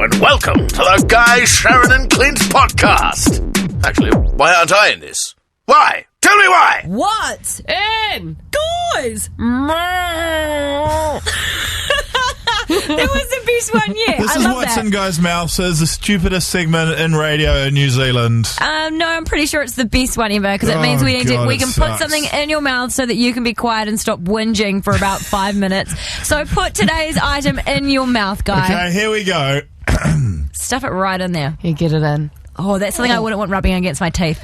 and welcome to the Guy, Sharyn and Clint podcast. Actually, why aren't I in this? Why? Tell me why! What? In! Guys! That was the best one yet. This I is love what's that. in Guy's mouth. So it's the stupidest segment in radio in New Zealand. No, I'm pretty sure it's the best one ever because it means we God, can it put sucks. something in your mouth so that you can be quiet and stop whinging for about 5 minutes. So put today's item in your mouth, Guy. Okay, here we go. Stuff it right in there. You get it in. Oh, that's something I wouldn't want rubbing against my teeth.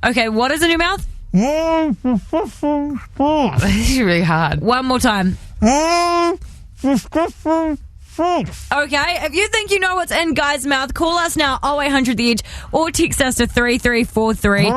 Okay, what is in your mouth? This is really hard. One more time. Okay, if you think you know what's in Guy's mouth, call us now, 0800 The Edge, or text us to 3343.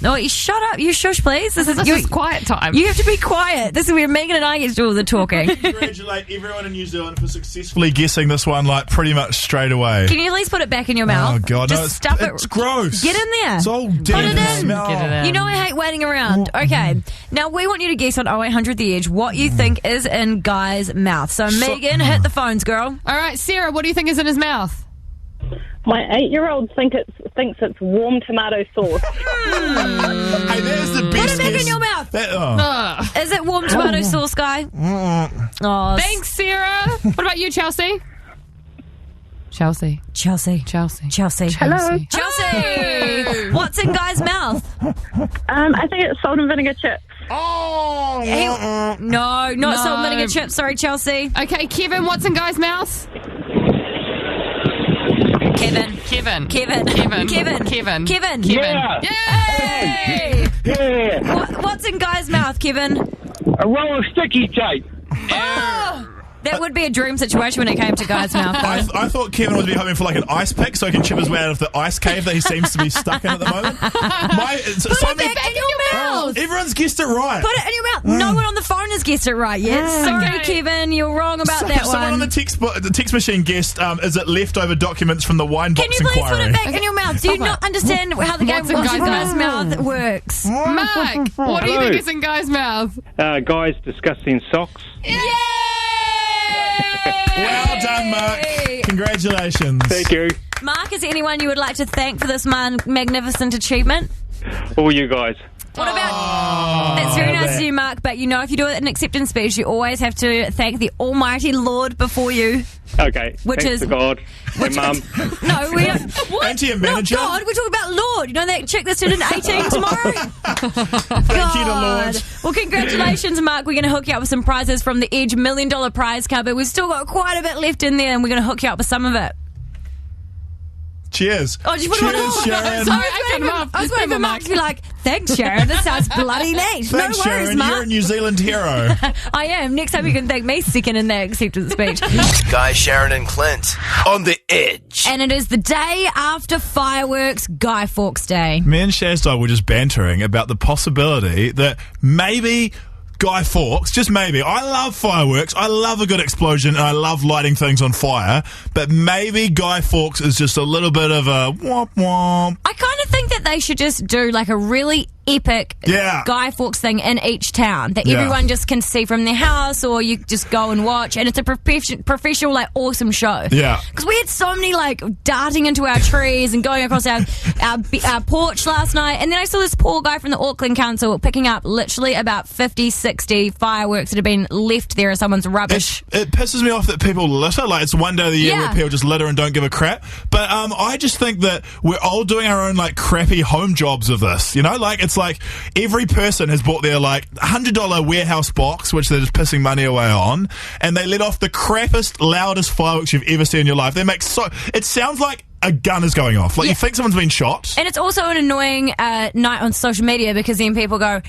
No, you shut up. You shush, please. This is quiet time. You have to be quiet. This is where Megan and I get to do all the talking. Congratulate everyone in New Zealand for successfully guessing this one, like, pretty much straight away. Can you at least put it back in your mouth? Oh, God, Just no, stuff it's gross. Get in there. It's all dead. Put it in. Smell. Get it in. You know I hate waiting around. Okay, now we want you to guess on 0800 The Edge what you think is in Guy's mouth. So Megan, hit the phones, girl. All right, Sarah, what do you think is in his mouth? My 8-year-old thinks it's warm tomato sauce. Hey, there's the best Put it back guess. in your mouth. Ugh. Is it warm tomato sauce, Guy? Oh, Thanks, Sarah. What about you, Chelsea? Chelsea. Chelsea. Hello. Chelsea! What's in Guy's mouth? I think it's salt and vinegar chips. No, not No. salt and vinegar chips. Sorry, Chelsea. Okay, Kevin, what's in Guy's mouth? Kevin. Kevin. Yeah. Yay! Yeah. What's in Guy's mouth, Kevin? A roll of sticky tape. Oh, that would be a dream situation when it came to Guy's mouth, though. I thought Kevin would be hoping for like an ice pick so he can chip his way out of the ice cave that he seems to be stuck in at the moment. Put it back in your mouth. Everyone's guessed it right. Put it in your mouth. No one on the phone has guessed it right yet. Sorry, Okay. Kevin, you're wrong about that Someone on one. the text machine guessed, is it leftover documents from the wine box Can you please inquiry? put it back in your mouth? Do you not understand how the game What's in What's in Guy's Guy's mouth works? Mark, what do you Hello. think is in Guy's mouth? Guys discussing socks. Yay! Well done, Mark. Congratulations. Thank you. Mark, is there anyone you would like to thank for this magnificent achievement? All you guys. What about... That's very nice of you, Mark, but you know if you do it in acceptance speech, you always have to thank the almighty Lord before you. Okay. Which Thanks is- to God. My mum. No, we don't... What? Ain't he a manager? Not God, we're talking about Lord. You know that chick that's turning 18 tomorrow? Thank you to Lord. Well, congratulations, Mark. We're going to hook you up with some prizes from the Edge $1 Million prize cupboard. We've still got quite a bit left in there, and we're going to hook you up with some of it. Cheers. Oh, did you put it on Cheers, hold? Sharon. Sorry, I cut him off. I was waiting for Mark to be like, thanks, Sharon. This sounds bloody neat. Thanks, No worries, Sharon. Mark. You're a New Zealand hero. I am. Next time you can thank me second in that acceptance speech. Guy, Sharyn and Clint on the Edge. And it is the day after fireworks, Guy Fawkes Day. Me and Shazdo were just bantering about the possibility that maybe Guy Fawkes, just maybe, I love fireworks, I love a good explosion, and I love lighting things on fire, but maybe Guy Fawkes is just a little bit of a womp womp. I kind of think that they should just do like a really epic Guy Fawkes thing in each town that everyone just can see from their house, or you just go and watch, and it's a professional, like, awesome show. Yeah. Because we had so many, like, darting into our trees and going across our porch last night, and then I saw this poor guy from the Auckland Council picking up literally about 50, 60 fireworks that have been left there as someone's rubbish. It pisses me off that people litter. Like, it's one day of the year where people just litter and don't give a crap. But I just think that we're all doing our own, like, crappy home jobs of this. You know, like, it's like every person has bought their, like, $100 warehouse box, which they're just pissing money away on, and they let off the crappiest, loudest fireworks you've ever seen in your life. They make it sounds like a gun is going off. Like, you think someone's been shot. And it's also an annoying night on social media because then people go,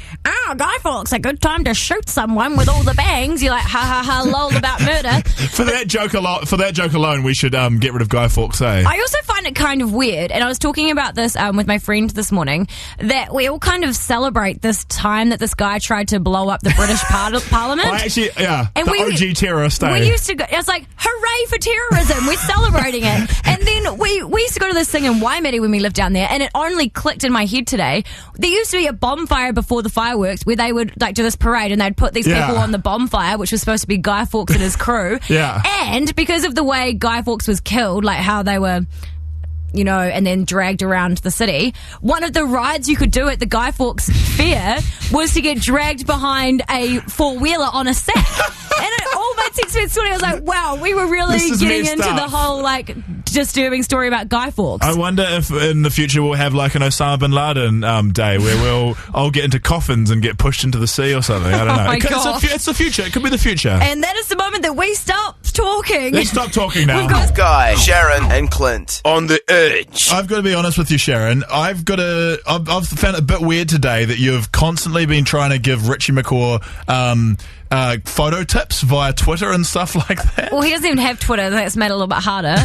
Guy Fawkes, a good time to shoot someone with all the bangs. You're like, ha ha ha, lol about murder. For that joke alone, we should get rid of Guy Fawkes, eh? I also find it kind of weird, and I was talking about this with my friend this morning, that we all kind of celebrate this time that this guy tried to blow up the British Parliament. And the OG terrorist, eh? We used to go, it's like, hooray for terrorism, we're celebrating it. And then we we used to go to this thing in Waimate when we lived down there, and it only clicked in my head today. There used to be a bonfire before the fireworks where they would do this parade, and they'd put these people on the bonfire, which was supposed to be Guy Fawkes and his crew. And because of the way Guy Fawkes was killed, like how they were, and then dragged around the city, one of the rides you could do at the Guy Fawkes Fair was to get dragged behind a four-wheeler on a sack. And it all made sense. I was like, wow, we were really getting into the whole, disturbing story about Guy Fawkes. I wonder if in the future we'll have, an Osama bin Laden day where we'll all get into coffins and get pushed into the sea or something. I don't know. My gosh. It's the future. It could be the future. And that is the moment that we stop talking. Let's stop talking now. Guy, Sharyn, and Clint on the edge. I've got to be honest with you, Sharyn. I've found it a bit weird today that you've constantly been trying to give Richie McCaw photo tips via Twitter and stuff like that. Well, he doesn't even have Twitter. That's made it a little bit harder.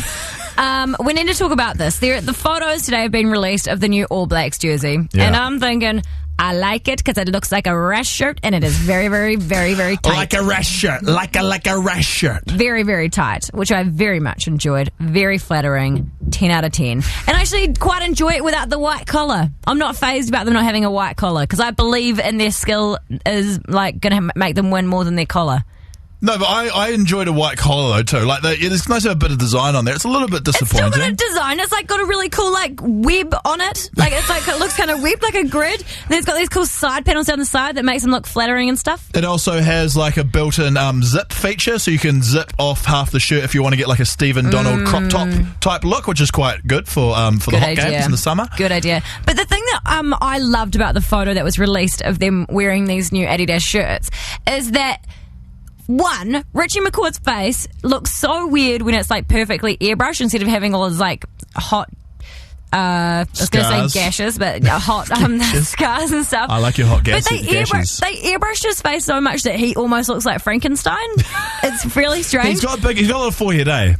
We need to talk about this. The photos today have been released of the new All Blacks jersey. Yeah. And I'm thinking, I like it because it looks like a rash shirt, and it is very, very, very, very tight. Like a rash shirt. Like a rash shirt. Very, very tight, which I very much enjoyed. Very flattering. 10 out of 10. And I actually quite enjoy it without the white collar. I'm not fazed about them not having a white collar because I believe in their skill is going to make them win more than their collar. No, but I enjoyed a white collar though too. It's nice to have a bit of design on there. It's a little bit disappointing. It's still got a design. It's got a really cool web on it. It looks kind of webbed like a grid. And then it's got these cool side panels down the side that makes them look flattering and stuff. It also has a built-in zip feature, so you can zip off half the shirt if you want to get a Stephen Donald crop top type look, which is quite good for the hot games in the summer. Good idea. But the thing that I loved about the photo that was released of them wearing these new Adidas shirts is that, one, Richie McCaw's face looks so weird when it's perfectly airbrushed instead of having all his hot I was going to say gashes, but hot scars and stuff. I like your hot gashes. But they airbrushed his face so much that he almost looks like Frankenstein. It's really strange. He's got a lot of forehead, eh?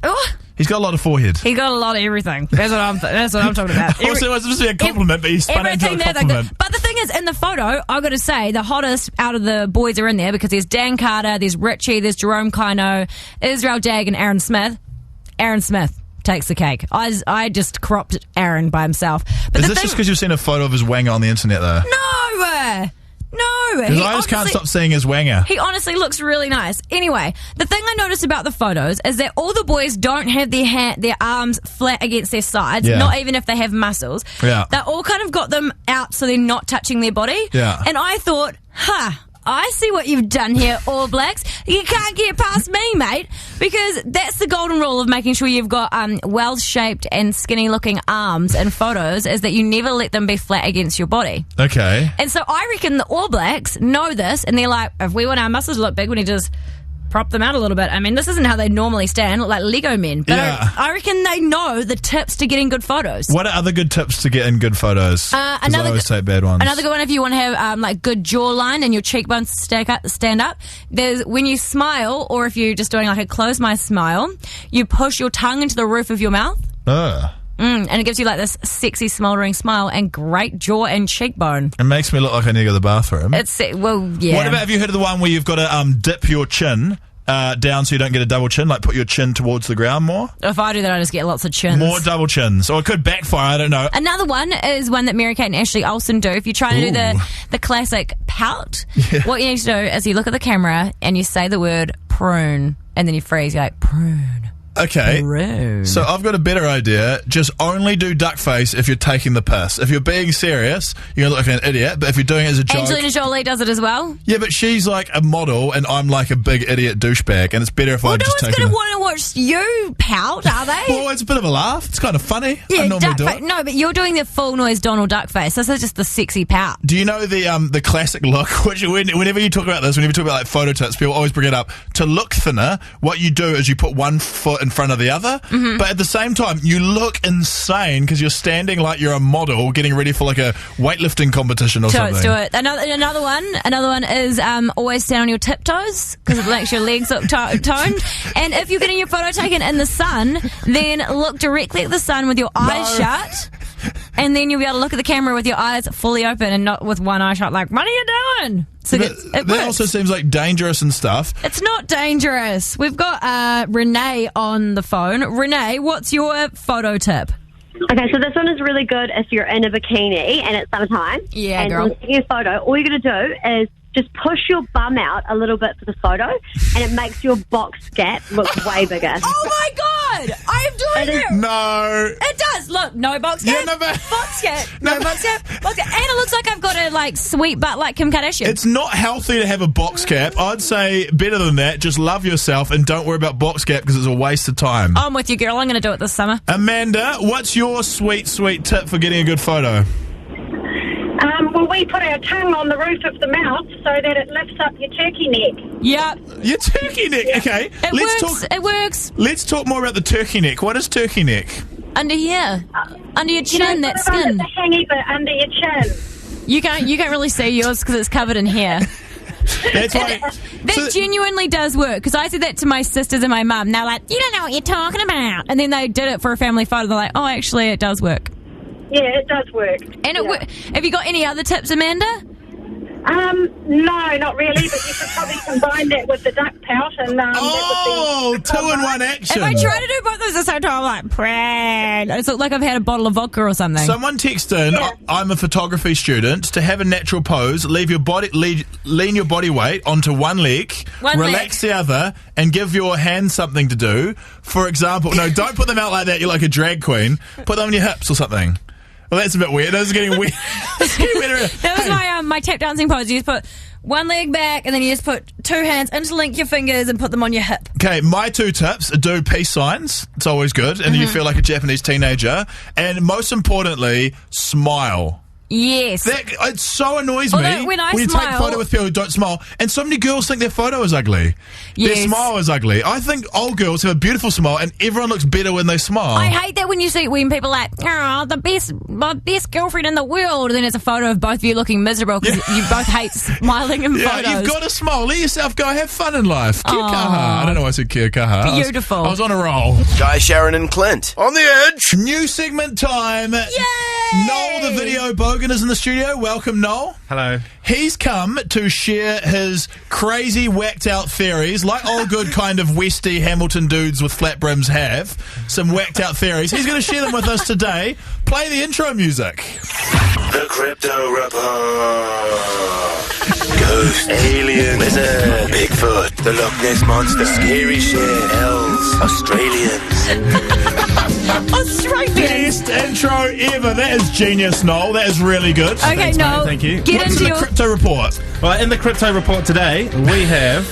Oh. He's got a lot of forehead. He got a lot of everything. That's what I'm talking about. Also, it was supposed to be a compliment, but he spun it into a compliment. But the thing is, in the photo, I've got to say, the hottest out of the boys are in there because there's Dan Carter, there's Richie, there's Jerome Kaino, Israel Dagg, and Aaron Smith. Aaron Smith takes the cake. I just cropped Aaron by himself. But is this just because you've seen a photo of his wanger on the internet, though? No, because I just can't stop seeing his wanger. He honestly looks really nice. Anyway, the thing I noticed about the photos is that all the boys don't have their arms flat against their sides, not even if they have muscles. Yeah. They all kind of got them out so they're not touching their body. Yeah. And I thought, I see what you've done here, All Blacks. You can't get past me, mate, because that's the golden rule of making sure you've got well-shaped and skinny-looking arms in photos is that you never let them be flat against your body. Okay. And so I reckon the All Blacks know this, and they're like, if we want our muscles to look big, we need to just prop them out a little bit. I mean, this isn't how they normally stand, look like Lego men. But I reckon they know the tips to getting good photos. What are other good tips to get in good photos? I always take bad ones. Another good one, if you want to have good jawline and your cheekbones stand up, there's when you smile, or if you're just doing a close my smile, you push your tongue into the roof of your mouth. And it gives you this sexy smouldering smile and great jaw and cheekbone. It makes me look like I need to go to the bathroom. Yeah. What about, have you heard of the one where you've got to dip your chin down so you don't get a double chin, put your chin towards the ground more? If I do that, I just get lots of chins. More double chins. Or it could backfire, I don't know. Another one is one that Mary-Kate and Ashley Olsen do. If you're trying to do the classic pout, what you need to do is you look at the camera and you say the word prune, and then you freeze. You're like, prune. Okay, Prune. So I've got a better idea. Just only do duck face if you're taking the piss. If you're being serious, you're going to look like an idiot, but if you're doing it as a joke... Angelina Jolie does it as well. Yeah, but she's like a model, and I'm like a big idiot douchebag, and it's better if I just take it... no one's going to want to watch you pout, are they? Well, it's a bit of a laugh. It's kind of funny. Yeah, I normally do it. No, but you're doing the full noise Donald Duck face. This is just the sexy pout. Do you know the classic look, which whenever you talk about this, whenever you talk about photo tips, people always bring it up. To look thinner, what you do is you put one foot in front of the other, but at the same time, you look insane because you're standing like you're a model getting ready for a weightlifting competition or something. Let's do it. Another one is always stand on your tiptoes because it makes your legs look toned. And if you're getting your photo taken in the sun, then look directly at the sun with your eyes shut. and then you'll be able to look at the camera with your eyes fully open and not with one eye shut. Like, what are you doing? So That also seems like dangerous and stuff. It's not dangerous. We've got Renee on the phone. Renee, what's your photo tip? Okay, so this one is really good if you're in a bikini and it's summertime. Yeah, and girl. you're taking a photo. All you're going to do is just push your bum out a little bit for the photo, and it makes your box gap look way bigger. Oh my God! I am doing it! No. It does. Look, no box gap. Yeah, no, but- box gap. No box gap. Box gap. And it looks like I've got a sweet butt like Kim Kardashian. It's not healthy to have a box cap. I'd say better than that. Just love yourself and don't worry about box cap because it's a waste of time. I'm with you, girl. I'm going to do it this summer. Amanda, what's your sweet, sweet tip for getting a good photo? Well, we put our tongue on the roof of the mouth so that it lifts up your turkey neck. Yep. Your turkey neck. Okay. It works. Let's talk more about the turkey neck. What is turkey neck? Under here. Under your chin, that sort of skin. The hangy bit under your chin. You can't really see yours because it's covered in hair. That's why. That genuinely does work, because I said that to my sisters and my mum. They're like, you don't know what you're talking about. And then they did it for a family photo. They're like, oh, actually, it does work. Yeah, it does work. And have you got any other tips, Amanda? No, not really, but you could probably combine that with the duck pout and that would be... 2-in-1 action. If I try to do both those at the same time, I'm like, pran. It's like I've had a bottle of vodka or something. Someone text in, I'm a photography student. To have a natural pose, lean your body weight onto one leg, relax the other, and give your hands something to do. For example, no, don't put them out like that. You're like a drag queen. Put them on your hips or something. Well, that's a bit weird. That's getting weird. That was my tap dancing pose. You just put one leg back, and then you just put two hands, interlink your fingers, and put them on your hip. Okay, my two tips are do peace signs. It's always good, and you feel like a Japanese teenager. And most importantly, smile. Yes. It so annoys me when you take smile- a photo with people who don't smile. And so many girls think their photo is ugly. Yes. Their smile is ugly. I think old girls have a beautiful smile, and everyone looks better when they smile. I hate that when people are like, oh, my best girlfriend in the world, and then it's a photo of both of you looking miserable because you both hate smiling in photos. You've got to smile. Let yourself go. Have fun in life. Kia kaha. I don't know why I said kia kaha. Beautiful. I was on a roll. Guy, Sharyn and Clint. On the edge. New segment time. Yay! Noel, the video bogan, is in the studio. Welcome, Noel. Hello. He's come to share his crazy, whacked-out theories, like all good kind of Westy Hamilton dudes with flat brims have. Some whacked-out theories. He's going to share them with us today. Play the intro music. The Crypto Report. Ghost, alien, lizard, Bigfoot, the Loch Ness Monster, scary shit, elves, Australians. Best intro ever. That is genius, Noel. That is really good. Okay, Thanks, no. mate. Thank you. Get What's into in the your... Crypto Report? Well, in the Crypto Report today, we have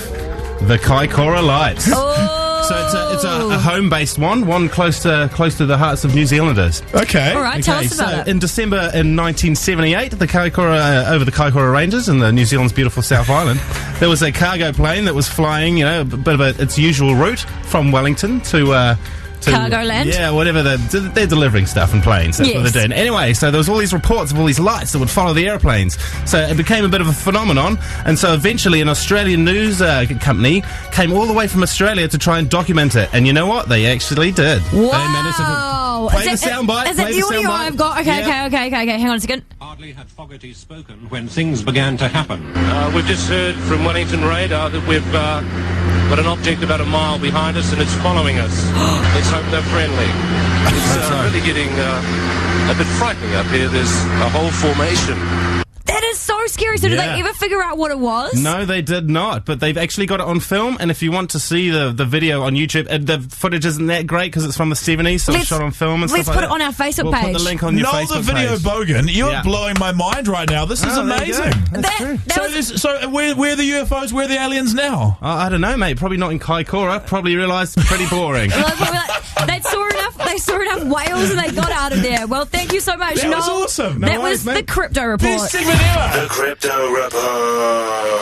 the Kaikoura lights. Oh. So it's a home-based one close to the hearts of New Zealanders. Okay. All right, tell us about it. In December in 1978, the Kaikoura, over the Kaikoura Ranges in New Zealand's beautiful South Island, there was a cargo plane that was flying, a bit of its usual route from Wellington to Cargo land? Yeah, whatever. They're delivering stuff in planes. That's what they're doing. Anyway, so there was all these reports of all these lights that would follow the airplanes. So it became a bit of a phenomenon. And so eventually an Australian news company came all the way from Australia to try and document it. And you know what? They actually did. Wow. They managed to play the soundbite. Is that the audio I've got? Okay. Hang on a second. Hardly had Fogarty spoken when things began to happen. We've just heard from Wellington radar that we've got an object about a mile behind us and it's following us. Let's hope they're friendly. It's really getting a bit frightening up here. There's a whole formation. That is so scary. So did Yeah. they ever figure out what it was? No, they did not. But they've actually got it on film. And if you want to see the video on YouTube, the footage isn't that great because it's from the 70s, so it's shot on film and stuff Let's like put that. it on our Facebook We'll page. put the link on your Noel, Facebook the video page. bogan, you're Yeah. blowing my mind right now. This is Oh, there you go. amazing. That's true. So where are the UFOs? Where are the aliens now? I don't know, mate. Probably not in Kaikoura. Probably realised pretty boring. They saw enough whales and they got out of there. Well, thank you so much, That was Noel. awesome. That No was worries, the mate. Crypto Report. Best segment ever. The Crypto Report.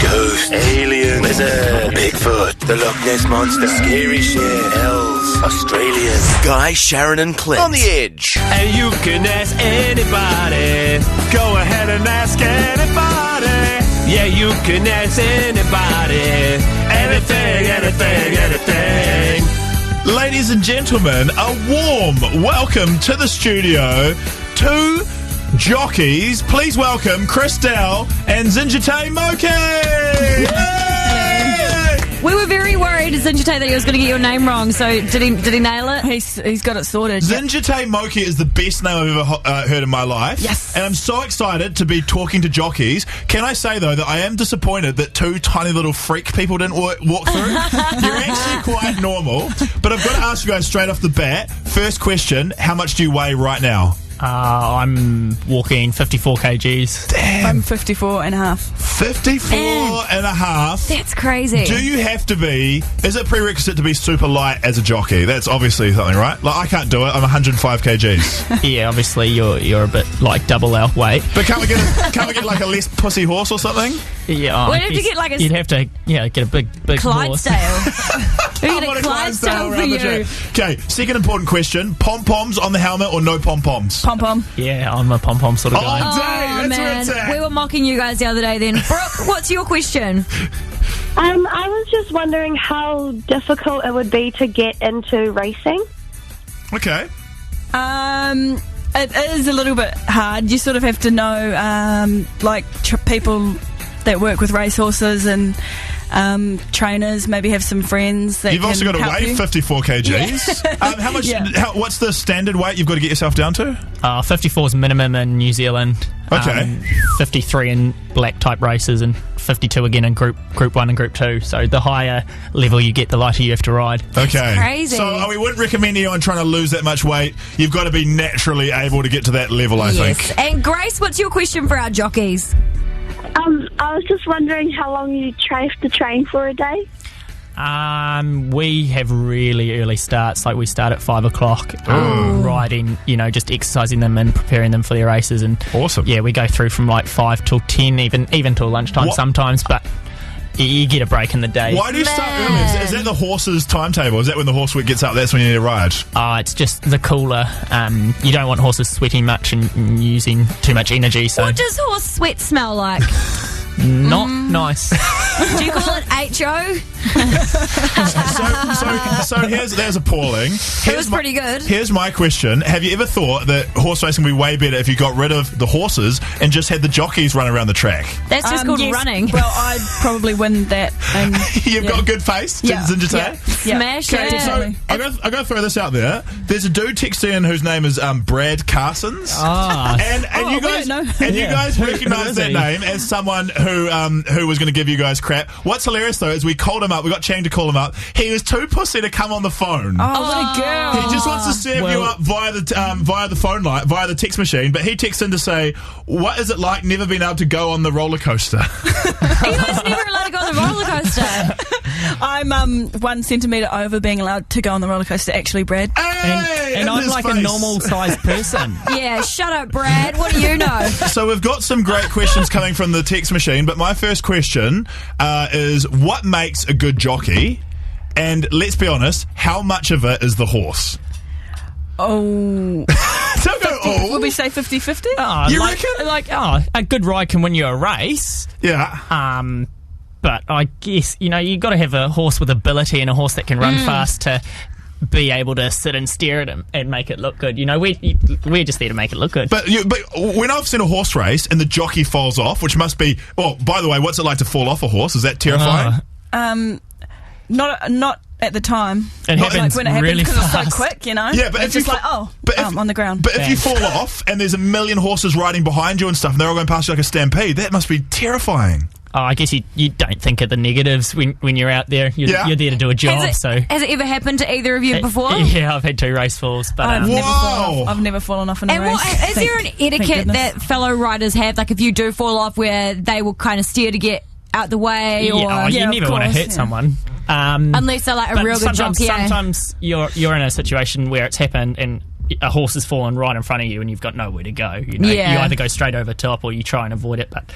Ghost, alien, lizard, Bigfoot, the Loch Ness Monster, scary shit, elves, Australians. Guy, Sharyn and Clint. On the edge. And you can ask anybody. Go ahead and ask anybody. Yeah, you can ask anybody. Anything. Ladies and gentlemen, a warm welcome to the studio to jockeys. Please welcome Christelle and Zinjite Moki. We were very worried, Zinjite, that he was going to get your name wrong. So did he nail it? He's got it sorted. Zinjite Moki is the best name I've ever heard in my life. Yes. And I'm so excited to be talking to jockeys. Can I say, though, that I am disappointed that two tiny little freak people didn't walk through? You're actually quite normal. But I've got to ask you guys straight off the bat. First question, how much do you weigh right now? I'm walking 54 kgs. Damn. I'm 54 and a half. 54 and a half. That's crazy. Do you have to be... Is it prerequisite to be super light as a jockey? That's obviously something, right? Like, I can't do it. I'm 105 kgs. Yeah, obviously you're a bit like double our weight. But can't we get like a less pussy horse or something? Yeah, We'd have to get like a... You'd have to get a big horse. Clydesdale. We get a Clydesdale for you. Okay, second important question. Pom-poms on the helmet or no pom-poms? Pom-pom. Yeah, I'm a pom-pom sort of guy. Dang, that's where it's at. We were mocking you guys the other day then. Brooke, what's your question? I was just wondering how difficult it would be to get into racing. Okay. It is a little bit hard. You sort of have to know, people that work with racehorses and trainers. Maybe have some friends that You've also got to weigh 54 kgs. Yeah. How much? Yeah. What's the standard weight you've got to get yourself down to? 54 is minimum in New Zealand. Okay. 53 in black type races and 52 again in group 1 and group 2. So the higher level you get, the lighter you have to ride. Okay. Crazy. So we wouldn't recommend anyone trying to lose that much weight. You've got to be naturally able to get to that level, I think. And Grace, what's your question for our jockeys? I was just wondering how long you have to train for a day. We have really early starts. Like we start at 5 o'clock, riding, just exercising them and preparing them for their races. And awesome. Yeah, we go through from like 5 till 10, even till lunchtime sometimes. But you get a break in the day. Why do you start early? Is that the horse's timetable? Is that when the horse gets up, that's when you need to ride? It's just the cooler. You don't want horses sweating much and using too much energy. So What does horse sweat smell like? not nice. Do you call it HO? So there's appalling. It was pretty good. Here's my question. Have you ever thought that horse racing would be way better if you got rid of the horses and just had the jockeys run around the track? That's just called yes. running. Well, I'd probably win that. And You've got a good face, Zinjite? Yeah. Smash Okay, it. so I'm going to throw this out there. There's a dude texting in whose name is Brad Carsons. And you guys you guys recognise that name as someone who was going to give you guys crap. What's hilarious though is we called him up. We got Chang to call him up. He was too pussy to come on the phone. Oh, what a girl! He just wants to serve you up via the phone line, via the text machine. But he texts in to say, "What is it like never being able to go on the roller coaster?" Are you guys never allowed to go on the roller coaster? I'm 1 centimetre over being allowed to go on the roller coaster. Actually, Brad. And I'm like a normal sized person. Yeah, shut up, Brad. What do you know? So we've got some great questions coming from the text machine, but my first question is, what makes a good jockey? And let's be honest, how much of it is the horse? Oh. Don't go, oh. Would we say 50-50? You reckon? A good ride can win you a race. Yeah. But I guess, you've got to have a horse with ability and a horse that can run fast to be able to sit and stare at him and make it look good. We're just there to make it look good. But when I've seen a horse race and the jockey falls off, which must be... Oh, by the way, what's it like to fall off a horse? Is that terrifying? Not at the time. It happens when it happens really because it's so fast. quick, Yeah, but it's just I'm on the ground. But if you fall off and there's a million horses riding behind you and stuff and they're all going past you like a stampede, that must be terrifying. I guess you don't think of the negatives when you're out there. You're there to do a job. Has it ever happened to either of you before? Yeah, I've had 2 race falls. But I've never fallen off in a race. Is there an etiquette that fellow riders have? Like if you do fall off where they will kind of steer to get out the way? You never want to hurt someone. Unless they're like a real good jockey. Sometimes you're in a situation where it's happened and a horse has fallen right in front of you and you've got nowhere to go. You either go straight over top or you try and avoid it. But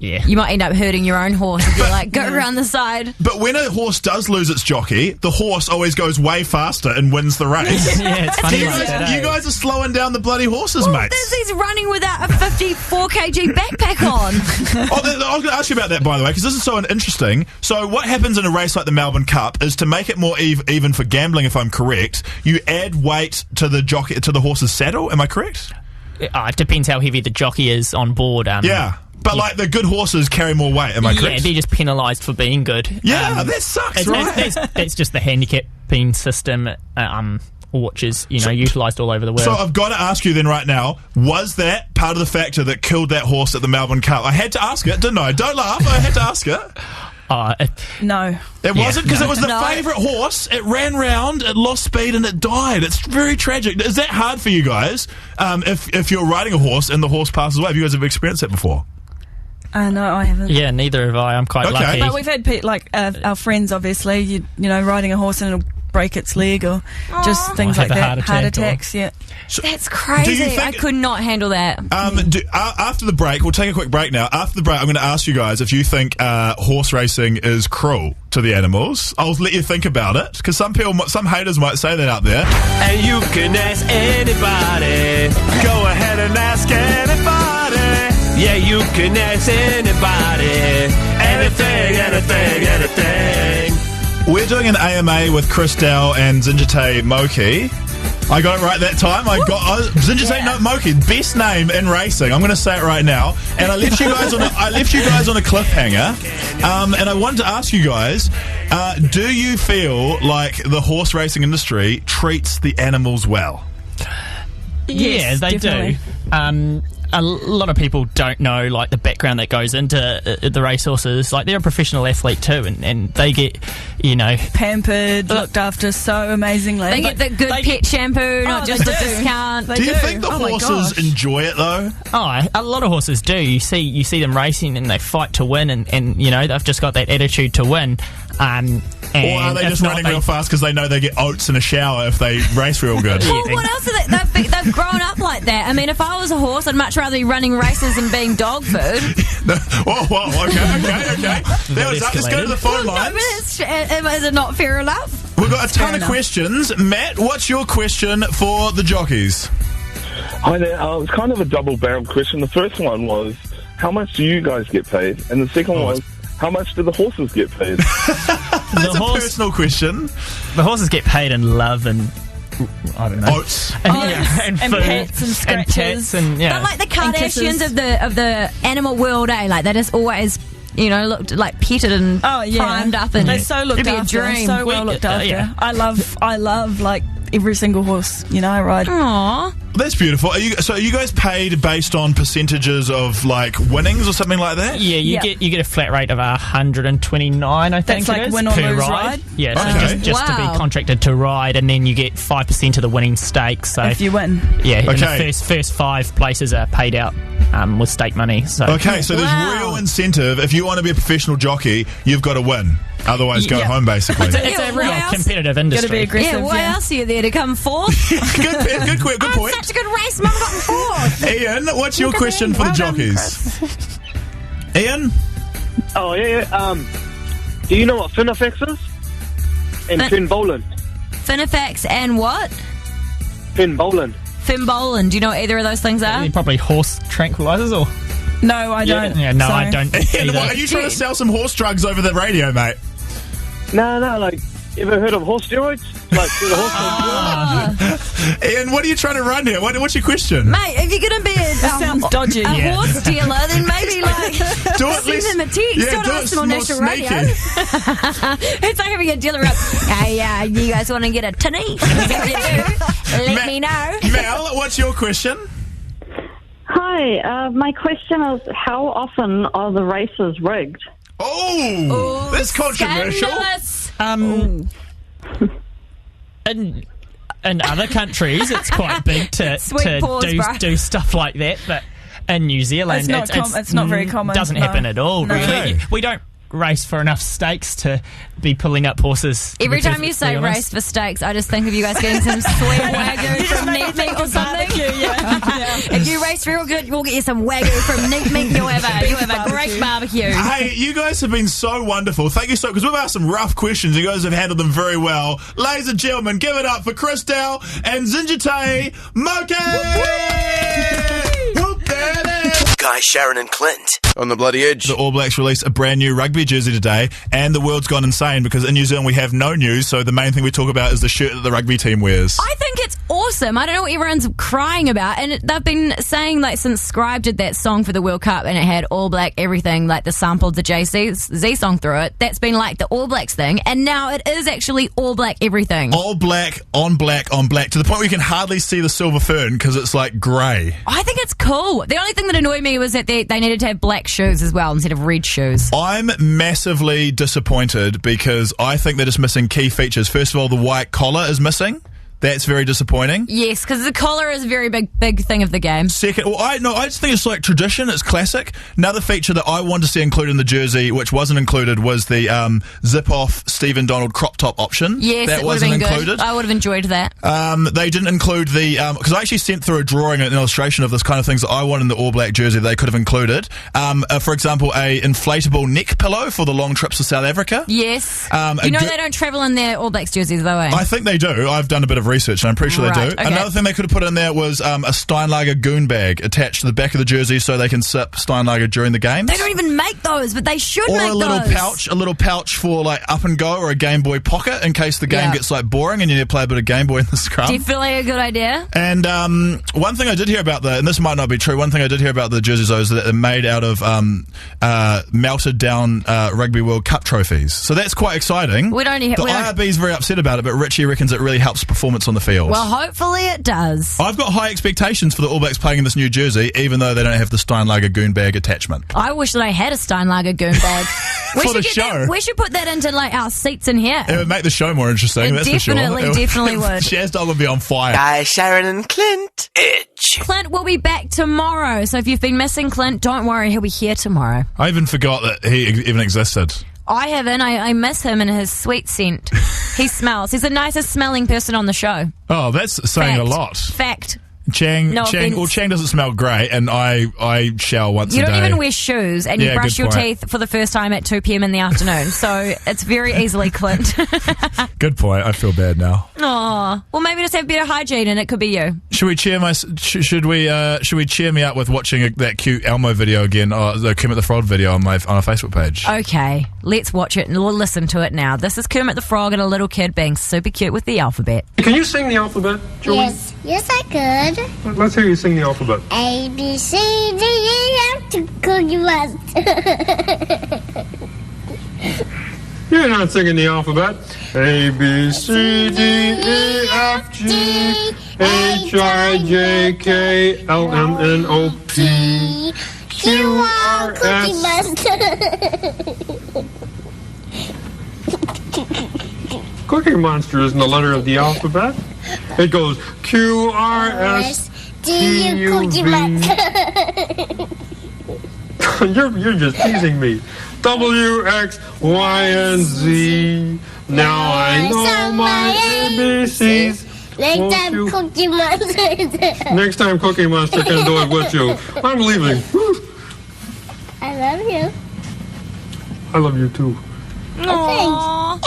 Yeah. You might end up hurting your own horse if you're like, go around the side. But when a horse does lose its jockey, the horse always goes way faster and wins the race. Yeah, it's funny like that. You guys are slowing down the bloody horses, mates. He's running without a 54 kg backpack on. I was going to ask you about that, by the way, because this is so interesting. So what happens in a race like the Melbourne Cup is to make it more even for gambling, if I'm correct, you add weight to the horse's saddle. Am I correct? It depends how heavy the jockey is on board. Yeah. But, like, the good horses carry more weight, am I correct? Yeah, they're just penalised for being good. Yeah, that sucks, right? That's just the handicapping system, which is, utilised all over the world. So I've got to ask you then right now, was that part of the factor that killed that horse at the Melbourne Cup? I had to ask it, didn't I? Don't laugh, I had to ask it. No. It wasn't, because it was the favourite horse. It ran round, it lost speed, and it died. It's very tragic. Is that hard for you guys, if you're riding a horse and the horse passes away? Have you guys ever experienced that before? No, I haven't. Yeah, neither have I. I'm quite lucky. But we've had our friends, obviously, you know, riding a horse and it'll break its leg or just things like that. Heart attacks, yeah. So, that's crazy. I could not handle that. After the break, we'll take a quick break now. After the break, I'm going to ask you guys if you think horse racing is cruel to the animals. I'll let you think about it, because some haters might say that out there. And you can ask anybody. Go ahead and ask anybody. Yeah, you can ask anybody. Anything. We're doing an AMA with Chris Dow and Zinjite Moki. I got it right that time. Zinjite Moki, best name in racing. I'm going to say it right now. And I left you guys on a cliffhanger. And I wanted to ask you guys, do you feel like the horse racing industry treats the animals well? Yeah, they definitely do. A lot of people don't know, like, the background that goes into the racehorses. Like, they're a professional athlete too, and they get, pampered, looked after so amazingly. They get the good pet shampoo, not just the discount. Do you think the horses enjoy it though? Oh, a lot of horses do. You see them racing and they fight to win, and they've just got that attitude to win. Or are they just running real fast because they know they get oats in a shower if they race real good? Well, what else are they? They've grown up like that. I mean, if I was a horse, I'd much rather be running races and being dog food. Okay. Let's go to the phone lines. Is it not fair enough? We've got a ton of questions. Matt, what's your question for the jockeys? Hi there. It's kind of a double-barreled question. The first one was, how much do you guys get paid? And the second one was, how much do the horses get paid? That's a personal question. The horses get paid in love and, I don't know, oats and food, pets and scratches, and But like the Kardashians of the animal world, like they just always, looked like petted and primed up, and they're so looked after. A dream. So well looked after. Yeah. I love like every single horse I ride. Aww. That's beautiful. Are you guys paid based on percentages of like winnings or something like that? Yeah, you get a flat rate of 129, I think. That's like win or per lose ride. Yeah, so okay. just to be contracted to ride, and then you get 5% of the winning stakes. So if you win, and the first 5 places are paid out with stake money. So there's real incentive. If you want to be a professional jockey, you've got to win. Otherwise, go home, basically. It's a real competitive industry. Got to be aggressive. Yeah, why else are you there to come fourth? Good point. Such a good race, Mum got fourth. Ian, what's your question for the jockeys? Ian? Oh, yeah. Do you know what Finifex is? And Finboland. Finifex and what? Finboland. Finboland. Do you know what either of those things are? Probably horse tranquilizers, or... No, I don't. Yeah, no, I don't. Ian, are you trying to sell some horse drugs over the radio, mate? No, like, ever heard of horse steroids? Like, the horse Ian, what are you trying to run here? What's your question? Mate, if you're going to be sounds dodgy. A horse dealer, then maybe, like, do it send them a text. Yeah, Don't ask them on national radio. It's like having a dealer up. Hey, you guys want to get a tinny? Let me know. Mel, what's your question? Hi, my question is, how often are the races rigged? Oh, that's controversial. In other countries, it's quite big to do stuff like that, but in New Zealand, it's not very common. Doesn't happen at all. No. Really, we don't race for enough stakes to be pulling up horses. Every time you say race for stakes, I just think of you guys getting some sweet wagyu from Neat Meat or something. If you race real good, we'll get you some wagyu from Neat Meat. You have a great barbecue. Hey, you guys have been so wonderful. Thank you so much, because we've asked some rough questions. You guys have handled them very well. Ladies and gentlemen, give it up for Christel and Zinjite Moke! Guy, Sharyn and Clint. On the bloody edge. The All Blacks released a brand new rugby jersey today, and the world's gone insane because in New Zealand we have no news, so the main thing we talk about is the shirt that the rugby team wears. I think it's awesome. I don't know what everyone's crying about, and they've been saying, like, since Scribe did that song for the World Cup and it had All Black everything, like the sample of the Jay-Z song through it, that's been like the All Blacks thing, and now it is actually All Black everything. All black on black on black, to the point where you can hardly see the silver fern because it's like grey. I think it's cool. The only thing that annoyed me was that they needed to have black shoes as well instead of red shoes. I'm massively disappointed because I think they're just missing key features. First of all, the white collar is missing. That's very disappointing. Yes, because the collar is a very big thing of the game. Second, well, I just think it's like tradition. It's classic. Another feature that I wanted to see included in the jersey, which wasn't included, was the zip-off Stephen Donald crop top option. Yes, that it wasn't would have been included. good. I would have enjoyed that. They didn't include the because I actually sent through a drawing and an illustration of this kind of things that I want in the All Black jersey that they could have included. For example, a inflatable neck pillow for the long trips to South Africa. Yes. They don't travel in their All Blacks jerseys though, eh? I think they do. I've done a bit of research and I'm pretty sure they do. Okay. Another thing they could have put in there was a Steinlager goon bag attached to the back of the jersey so they can sip Steinlager during the games. They don't even make those, but they should make those. A little pouch for like up and go, or a Game Boy Pocket in case the game gets like boring and you need to play a bit of Game Boy in the scrum. Definitely a good idea. And one thing I did hear about and this might not be true, one thing I did hear about the jerseys though is that they're made out of melted down Rugby World Cup trophies. So that's quite exciting. The IRB is very upset about it, but Richie reckons it really helps performance on the field. Well, hopefully it does. I've got high expectations for the All Blacks playing in this new jersey, even though they don't have the Steinlager goon bag attachment. I wish that I had a Steinlager goon bag. For the show. We should put that into like our seats in here. It would make the show more interesting, that's for sure. Definitely would. Shaz Dog would be on fire. Guy, Sharyn and Clint. Edge. Clint will be back tomorrow, so if you've been missing Clint, don't worry, he'll be here tomorrow. I even forgot that he even existed. I haven't. I miss him and his sweet scent. He smells. He's the nicest smelling person on the show. Oh, that's saying a lot. Fact. Chang doesn't smell great, and I shower once a day. You don't even wear shoes, and you brush your teeth for the first time at 2 p.m. in the afternoon, so it's very easily Clint. Good point. I feel bad now. Aw. Well, maybe just have better hygiene, and it could be you. Should we cheer me up with watching that cute Elmo video again, the Kermit the Frog video on our Facebook page? Okay, let's watch it and we'll listen to it now. This is Kermit the Frog and a little kid being super cute with the alphabet. Can you sing the alphabet, Julie? Yes, I could. Let's hear you sing the alphabet. A, B, C, D, E, F, G, Cookie Monster. You're not singing the alphabet. A, B, C, D, E, F, G, H, I, J, K, L, M, N, O, P, Q, R, S. Cookie Monster isn't the letter of the alphabet. It goes Q, R, S, T, U, V. You're just teasing me. W, X, Y, and Z. Now I know my ABCs. Next time Cookie Monster can do it with you. I'm leaving. I love you. I love you too. Aww.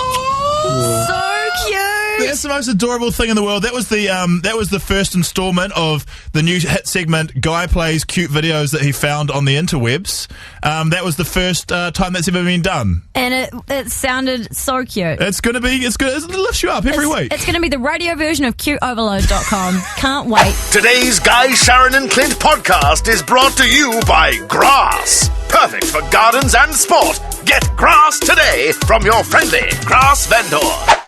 So cute. That's the most adorable thing in the world. That was the first installment of the new hit segment Guy Plays Cute Videos that he found on the interwebs. That was the first time that's ever been done. And it sounded so cute. It's good. It lifts you up every week. It's going to be the radio version of cuteoverload.com. Can't wait. Today's Guy, Sharyn and Clint podcast is brought to you by Grass. Perfect for gardens and sport. Get grass today from your friendly grass vendor.